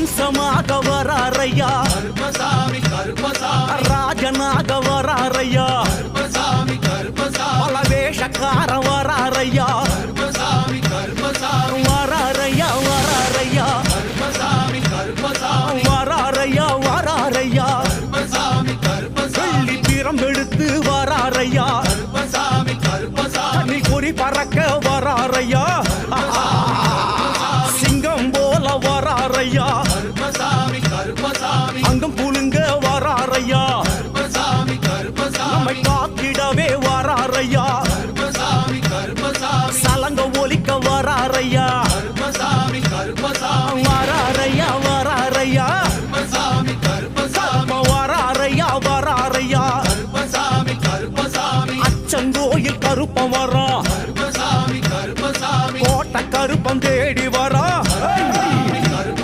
அம்சமாக வராரையா கருப்பசாமி கருப்பசாமி ராஜனாக வராரையா கருப்பசாமி கருப்பசாமி பல வேஷக்கார வராரையா கருப்பசாமி கருப்பசாமி வராரையா வராரையா கருப்பசாமி கருப்பசாமி வராரையா வராரையா கருப்பசாமி கருப்பசாமி வெள்ளி பிரம்பெடுத்து வராரையா கருப்பசாமி கருப்பசாமி கண்ணி குறி பறக்க வராரையா சிங்கம் போல வராரையா கருப்பசாமி கருப்பசாமி அங்கம் புழுங்க வராரையா கருப்பசாமி கருப்பசாமி நம்மை காத்திடவே வராரையா கருப்பசாமி கருப்பசாமி சலங்க ஒலிக்க வராரையா கருப்பசாமி கருப்பசாமி வராரையா வராரையா கருப்பசாமி கருப்பசாமி வராரையா வராரையா கருப்பசாமி கருப்பசாமி அச்சங்கோயில் கருப்பம் வரா கருப்பசாமி கருப்பசாமி கோட்டை கருப்பம் தேடி